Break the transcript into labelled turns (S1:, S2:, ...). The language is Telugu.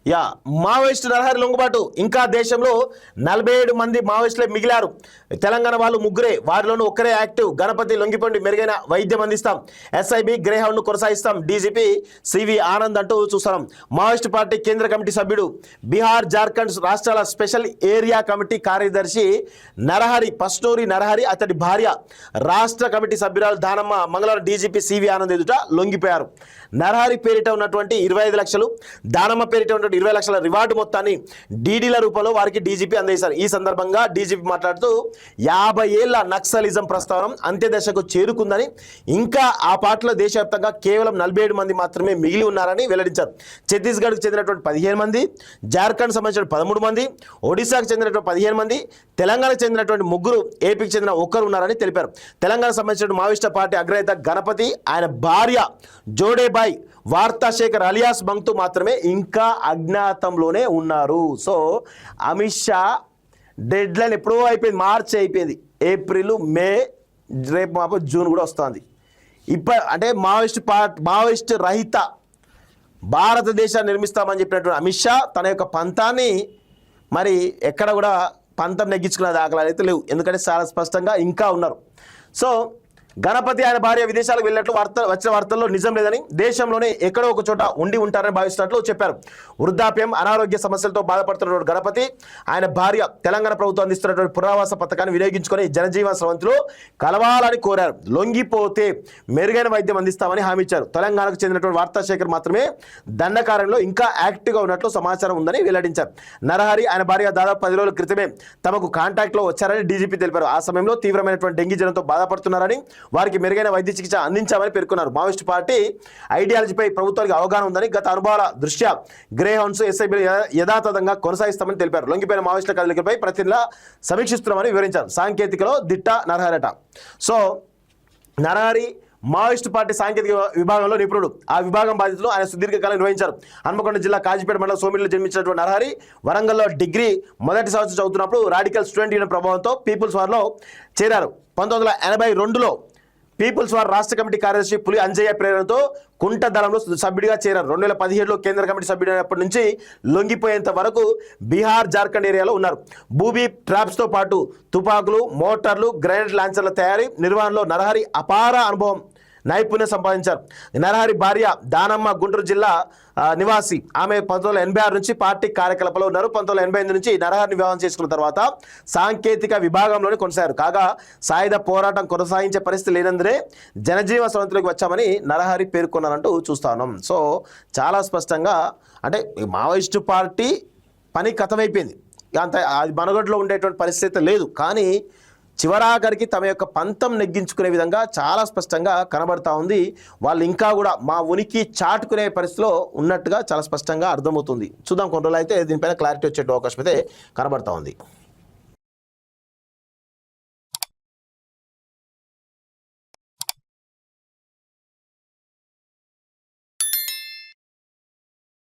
S1: యా మావోయిస్టు నరహరి లొంగుబాటు ఇంకా దేశంలో 47 మంది మావోయిస్టులే మిగిలారు. తెలంగాణ వాళ్ళు ముగ్గురే, వారిలోనూ ఒక్కరే యాక్టివ్. గణపతి లొంగిపోండి, మెరుగైన వైద్యం అందిస్తాం. ఎస్ఐబి గ్రే హౌండ్ను కొనసాగిస్తాం. డీజీపీ సివి ఆనంద్ అంటూ చూస్తున్నాం. మావోయిస్టు పార్టీ కేంద్ర కమిటీ సభ్యుడు, బీహార్ జార్ఖండ్ రాష్ట్రాల స్పెషల్ ఏరియా కమిటీ కార్యదర్శి నరహరి, పస్నూరి నరహరి, అతడి భార్య రాష్ట్ర కమిటీ సభ్యురాలు దానమ్మ మంగళవారం డీజీపీ సివి ఆనంద్ ఎదుట లొంగిపోయారు. నరహరి పేరిట ఉన్నటువంటి 25 లక్షలు, దానమ్మ పేరిట ఉన్నటువంటి 20 లక్షల రివార్డు మొత్తాన్ని డీడీల రూపంలో వారికి డీజీపీ అందజేశారు. ఈ సందర్భంగా డీజీపీ మాట్లాడుతూ 50 ఏళ్ల నక్సలిజం ప్రస్తావన అంత్యదశకు చేరుకుందని, ఇంకా ఆ పార్టీలో దేశవ్యాప్తంగా కేవలం 47 మంది మాత్రమే మిగిలి ఉన్నారని వెల్లడించారు. ఛత్తీస్గఢ్కు చెందినటువంటి 15 మంది, జార్ఖండ్ సంబంధించిన 13 మంది, ఒడిశాకు చెందినటువంటి 15 మంది, తెలంగాణకు చెందినటువంటి 3, ఏపీకి చెందిన 1 ఉన్నారని తెలిపారు. తెలంగాణకు సంబంధించిన మావోయిస్టు పార్టీ అగ్రనేత గణపతి, ఆయన భార్య జోడేబాయ్ వార్తాశేఖర్ అలియాస్ బంగ్తు మాత్రమే ఇంకా అజ్ఞాతంలోనే ఉన్నారు. So Amit Shah dead line ఎప్పుడో అయిపోయింది, మార్చి అయిపోయింది, ఏప్రిల్, మే, రేపు మాపు జూన్ కూడా వస్తుంది. అంటే మావోయిస్టు రహిత భారతదేశాన్ని నిర్మిస్తామని చెప్పినటువంటి అమిత్ షా తన యొక్క పంతాన్ని మరి ఎక్కడ కూడా పంతం నెగ్గించుకునే దాఖలాలు అయితే లేవు. ఎందుకంటే చాలా స్పష్టంగా ఇంకా ఉన్నారు. సో గణపతి, ఆయన భార్య విదేశాలకు వెళ్ళినట్లు వచ్చిన వార్తల్లో నిజం లేదని, దేశంలోనే ఎక్కడో ఒక చోట ఉండి ఉంటారని భావిస్తున్నట్లు చెప్పారు. వృద్ధాప్యం, అనారోగ్య సమస్యలతో బాధపడుతున్నటువంటి గణపతి, ఆయన భార్య తెలంగాణ ప్రభుత్వం అందిస్తున్నటువంటి పునరావాస పథకాన్ని వినియోగించుకొని జనజీవన స్రవంతిలో కలవాలని కోరారు. లొంగిపోతే మెరుగైన వైద్యం అందిస్తామని హామీ ఇచ్చారు. తెలంగాణకు చెందినటువంటి వార్తాశేఖర్ మాత్రమే దండకార్యంలో ఇంకా యాక్టివ్గా ఉన్నట్లు సమాచారం ఉందని వెల్లడించారు. నరహరి, ఆయన భార్య దాదాపు 10 రోజుల క్రితమే తమకు కాంటాక్ట్లో వచ్చారని డీజీపీ తెలిపారు. ఆ సమయంలో తీవ్రమైనటువంటి డెంగీ జ్వరంతో బాధపడుతున్నారని, వారికి మెరుగైన వైద్య చికిత్స అందించామని పేర్కొన్నారు. మావోయిస్టు పార్టీ ఐడియాలజీపై ప్రభుత్వానికి అవగాహన ఉందని, గత అనుభవాల దృష్ట్యా గ్రే హౌండ్స్, ఎస్ఐబి యథాతథంగా కొనసాగిస్తామని తెలిపారు. లొంగిపోయిన మావోయిస్టుల కదలికలపై ప్రతిలా సమీక్షిస్తున్నామని వివరించారు. సాంకేతికలో దిట్ట నరహరట. సో నరహరి మావోయిస్టు పార్టీ సాంకేతిక విభాగంలో నిపుణుడు. ఆ విభాగం బాధ్యతలు ఆయన సుదీర్ఘకాలం నిర్వహించారు. హన్మకొండ జిల్లా కాజీపేట మండలం సోమిలిలో జన్మించినటువంటి నరహరి వరంగల్లో డిగ్రీ మొదటి సంవత్సరం చదువుతున్నప్పుడు రాడికల్ స్టూడెంట్ యూనియన్ ప్రభావంతో పీపుల్స్ వార్లో చేరారు. 1982లో పీపుల్స్ వార్ రాష్ట్ర కమిటీ కార్యదర్శి పులి అంజయ్య ప్రేరణతో కుంట దళంలో సభ్యుడిగా చేరారు. 2017లో కేంద్ర కమిటీ సభ్యుడైనప్పటి నుంచి లొంగిపోయేంత వరకు బీహార్ జార్ఖండ్ ఏరియాలో ఉన్నారు. బూబీ ట్రాప్స్తో పాటు తుపాకులు, మోటార్లు, గ్రెనేడ్ లాంచర్ల తయారీ, నిర్వహణలో నరహరి అపార అనుభవం, నైపుణ్యం సంపాదించారు. నరహరి భార్య దానమ్మ గుంటూరు జిల్లా నివాసి. ఆమె 1986 నుంచి పార్టీ కార్యకలాపాల్లో ఉన్నారు. 1988 నుంచి నరహరిని వివాహం చేసుకున్న తర్వాత సాంకేతిక విభాగంలోనే కొనసాగారు. కాగా సాయుధ పోరాటం కొనసాగించే పరిస్థితి లేనందునే జనజీవన స్రవంతిలోకి వచ్చామని నరహరి పేర్కొన్నారంటూ చూస్తా ఉన్నాం. సో చాలా స్పష్టంగా అంటే మావోయిస్టు పార్టీ పని కథమైపోయింది, అంత అది మనుగడలో ఉండేటువంటి పరిస్థితి లేదు. కానీ చివరాఖరికి తమ యొక్క పంతం నెగ్గించుకునే విధంగా చాలా స్పష్టంగా కనబడతా ఉంది. వాళ్ళు ఇంకా కూడా మా ఉనికి చాటుకునే పరిస్థితిలో ఉన్నట్టుగా చాలా స్పష్టంగా అర్థమవుతుంది. చూద్దాం, కొన్ని రోజులు అయితే దీనిపైన క్లారిటీ వచ్చే అవకాశం అయితే కనబడతా ఉంది.